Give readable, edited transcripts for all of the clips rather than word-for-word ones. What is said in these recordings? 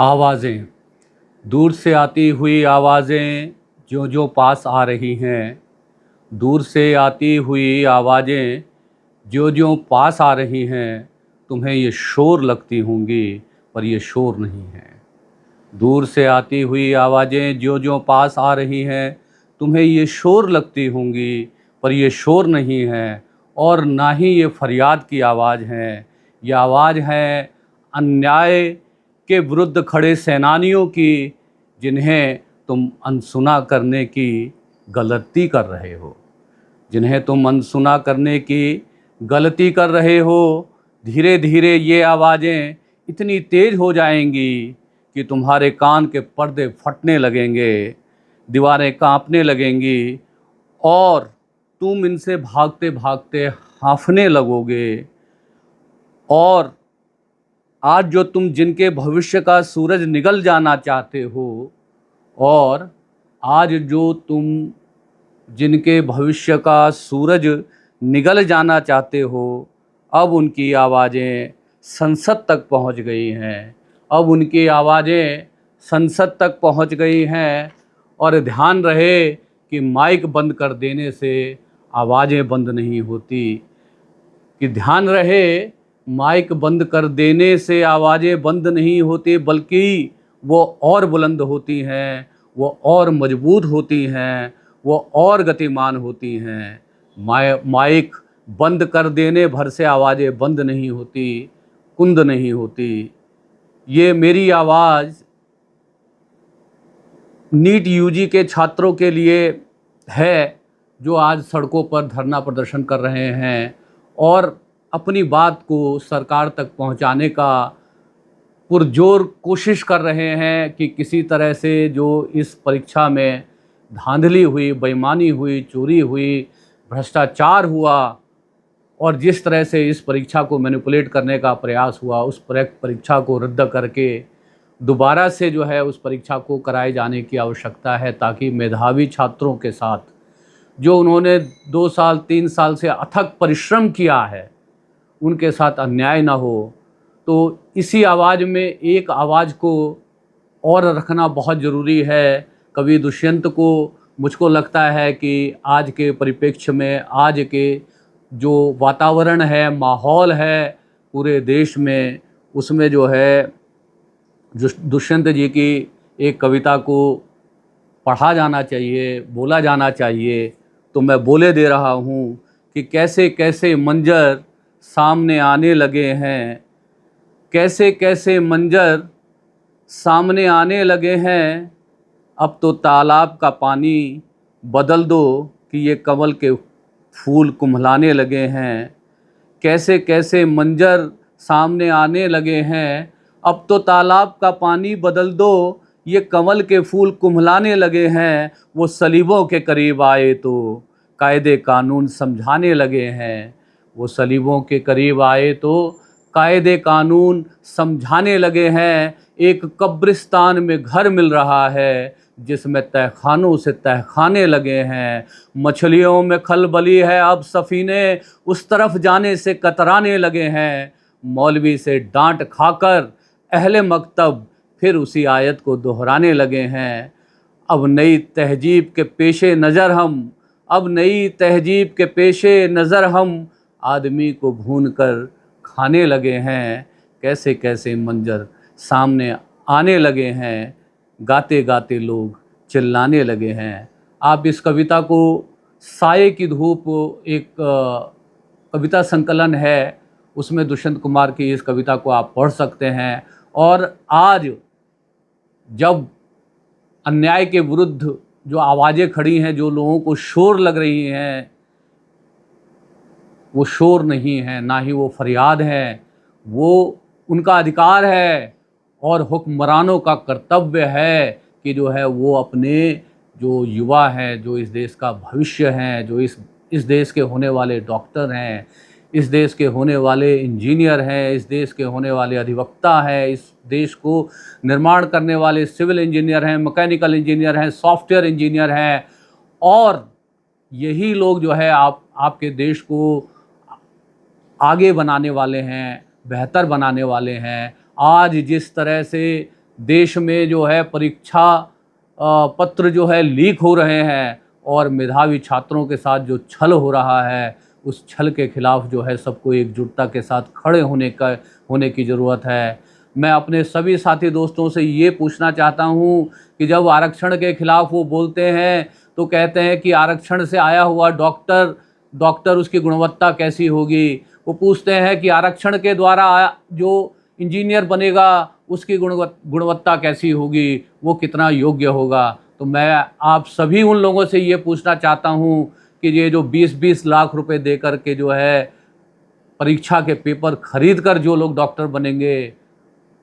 आवाज़ें, दूर से आती हुई आवाज़ें जो जो पास आ रही हैं। दूर से आती हुई आवाज़ें जो जो पास आ रही हैं। तुम्हें ये शोर लगती होंगी पर ये शोर नहीं है। दूर से आती हुई आवाज़ें जो जो पास आ रही हैं। तुम्हें ये शोर लगती होंगी पर ये शोर नहीं है, और ना ही ये फरियाद की आवाज़ है। ये आवाज़ है अन्याय के विरुद्ध खड़े सेनानियों की, जिन्हें तुम अनसुना करने की गलती कर रहे हो। जिन्हें तुम अनसुना करने की गलती कर रहे हो। धीरे धीरे ये आवाज़ें इतनी तेज़ हो जाएंगी कि तुम्हारे कान के पर्दे फटने लगेंगे, दीवारें कांपने लगेंगी, और तुम इनसे भागते भागते हाँफने लगोगे। और आज जो तुम जिनके भविष्य का सूरज निगल जाना चाहते हो, और आज जो तुम जिनके भविष्य का सूरज निगल जाना चाहते हो, अब उनकी आवाज़ें संसद तक पहुंच गई हैं। अब उनकी आवाज़ें संसद तक पहुंच गई हैं। और ध्यान रहे कि माइक बंद कर देने से आवाज़ें बंद नहीं होती। कि ध्यान रहे, माइक बंद कर देने से आवाज़ें बंद नहीं होती, बल्कि वो और बुलंद होती हैं, वो और मजबूत होती हैं, वो और गतिमान होती हैं। माइक बंद कर देने भर से आवाज़ें बंद नहीं होती, कुंद नहीं होती। ये मेरी आवाज़ नीट यूजी के छात्रों के लिए है, जो आज सड़कों पर धरना प्रदर्शन कर रहे हैं और अपनी बात को सरकार तक पहुंचाने का पुरजोर कोशिश कर रहे हैं कि किसी तरह से जो इस परीक्षा में धांधली हुई, बेईमानी हुई, चोरी हुई, भ्रष्टाचार हुआ, और जिस तरह से इस परीक्षा को मैनिपुलेट करने का प्रयास हुआ, उस परीक्षा को रद्द करके दोबारा से जो है उस परीक्षा को कराए जाने की आवश्यकता है, ताकि मेधावी छात्रों के साथ जो उन्होंने 2 साल 3 साल से अथक परिश्रम किया है, उनके साथ अन्याय ना हो। तो इसी आवाज़ में एक आवाज़ को और रखना बहुत ज़रूरी है। कवि दुष्यंत को मुझको लगता है कि आज के परिप्रेक्ष्य में, आज के जो वातावरण है, माहौल है पूरे देश में, उसमें जो है दुष्यंत जी की एक कविता को पढ़ा जाना चाहिए, बोला जाना चाहिए। तो मैं बोले दे रहा हूँ कि कैसे कैसे मंजर सामने आने लगे हैं। कैसे कैसे मंजर सामने आने लगे हैं। अब तो तालाब का पानी बदल दो कि ये कमल के फूल कुम्हलाने लगे हैं। कैसे कैसे मंजर सामने आने लगे हैं। अब तो तालाब का पानी बदल दो, ये कमल के फूल कुम्हलाने लगे हैं। वो सलीबों के करीब आए तो कायदे कानून समझाने लगे हैं। वो सलीबों के करीब आए तो कायदे कानून समझाने लगे हैं। एक कब्रिस्तान में घर मिल रहा है, जिसमें तहखानों से तहखाने लगे हैं। मछलियों में खलबली है, अब सफ़ीने उस तरफ जाने से कतराने लगे हैं। मौलवी से डांट खाकर अहले मकतब फिर उसी आयत को दोहराने लगे हैं। अब नई तहजीब के पेशे नज़र हम, अब नई तहजीब के पेशे नज़र हम आदमी को भून कर खाने लगे हैं। कैसे कैसे मंजर सामने आने लगे हैं। गाते गाते लोग चिल्लाने लगे हैं। आप इस कविता को साये की धूप, एक कविता संकलन है, उसमें दुष्यंत कुमार की इस कविता को आप पढ़ सकते हैं। और आज जब अन्याय के विरुद्ध जो आवाज़ें खड़ी हैं, जो लोगों को शोर लग रही हैं, वो शोर नहीं है, ना ही वो फरियाद है, वो उनका अधिकार है और हुक्मरानों का कर्तव्य है कि जो है वो अपने जो युवा हैं, जो इस देश का भविष्य हैं, जो इस देश के होने वाले डॉक्टर हैं, इस देश के होने वाले इंजीनियर हैं, इस देश के होने वाले अधिवक्ता हैं, इस देश को निर्माण करने वाले सिविल इंजीनियर हैं, मैकेनिकल इंजीनियर हैं, सॉफ्टवेयर इंजीनियर हैं, और यही लोग जो है आपके देश को आगे बनाने वाले हैं, बेहतर बनाने वाले हैं। आज जिस तरह से देश में जो है परीक्षा पत्र जो है लीक हो रहे हैं और मेधावी छात्रों के साथ जो छल हो रहा है, उस छल के खिलाफ जो है सबको एकजुटता के साथ खड़े होने की ज़रूरत है। मैं अपने सभी साथी दोस्तों से ये पूछना चाहता हूँ कि जब आरक्षण के खिलाफ वो बोलते हैं तो कहते हैं कि आरक्षण से आया हुआ डॉक्टर उसकी गुणवत्ता कैसी होगी। वो पूछते हैं कि आरक्षण के द्वारा जो इंजीनियर बनेगा उसकी गुणवत्ता कैसी होगी, वो कितना योग्य होगा। तो मैं आप सभी उन लोगों से ये पूछना चाहता हूँ कि ये जो 20-20 लाख रुपए दे कर के जो है परीक्षा के पेपर खरीद कर जो लोग डॉक्टर बनेंगे,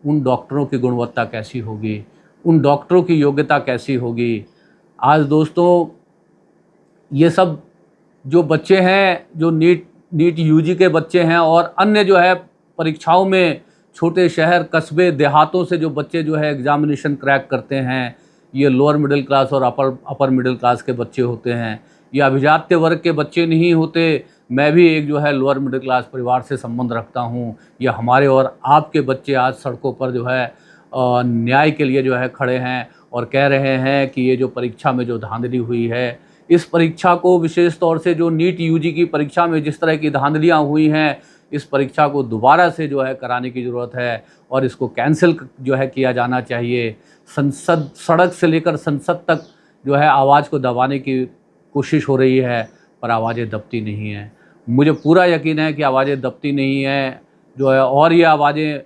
उन डॉक्टरों की गुणवत्ता कैसी होगी, उन डॉक्टरों की योग्यता कैसी होगी। आज दोस्तों ये सब जो बच्चे हैं, जो नीट यूजी के बच्चे हैं और अन्य जो है परीक्षाओं में छोटे शहर कस्बे देहातों से जो बच्चे जो है एग्जामिनेशन क्रैक करते हैं, ये लोअर मिडिल क्लास और अपर मिडिल क्लास के बच्चे होते हैं। ये अभिजात्य वर्ग के बच्चे नहीं होते। मैं भी एक जो है लोअर मिडिल क्लास परिवार से संबंध रखता हूँ। ये हमारे और आपके बच्चे आज सड़कों पर जो है न्याय के लिए जो है खड़े हैं और कह रहे हैं कि ये जो परीक्षा में जो धांधली हुई है, इस परीक्षा को विशेष तौर से जो नीट यूजी की परीक्षा में जिस तरह की धांधलियाँ हुई हैं, इस परीक्षा को दोबारा से जो है कराने की ज़रूरत है और इसको कैंसिल जो है किया जाना चाहिए। संसद, सड़क से लेकर संसद तक जो है आवाज़ को दबाने की कोशिश हो रही है, पर आवाज़ें दबती नहीं हैं। मुझे पूरा यकीन है कि आवाज़ें दबती नहीं हैं जो है, और ये आवाज़ें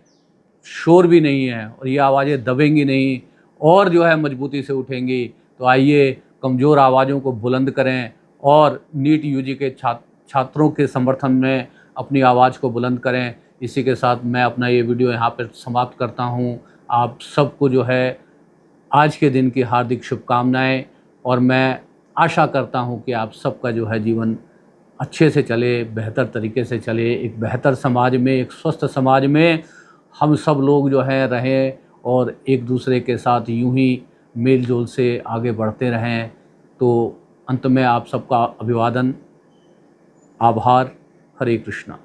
शोर भी नहीं है और ये आवाज़ें दबेंगी नहीं और जो है मजबूती से उठेंगी। तो आइए कमज़ोर आवाज़ों को बुलंद करें और नीट यूजी के छात्रों के समर्थन में अपनी आवाज़ को बुलंद करें। इसी के साथ मैं अपना ये वीडियो यहाँ पर समाप्त करता हूँ। आप सबको जो है आज के दिन की हार्दिक शुभकामनाएं और मैं आशा करता हूँ कि आप सबका जो है जीवन अच्छे से चले, बेहतर तरीके से चले। एक बेहतर समाज में, एक स्वस्थ समाज में हम सब लोग जो हैं रहें और एक दूसरे के साथ यूं ही मेल जोल से आगे बढ़ते रहें। तो अंत में आप सबका अभिवादन, आभार। हरे कृष्णा।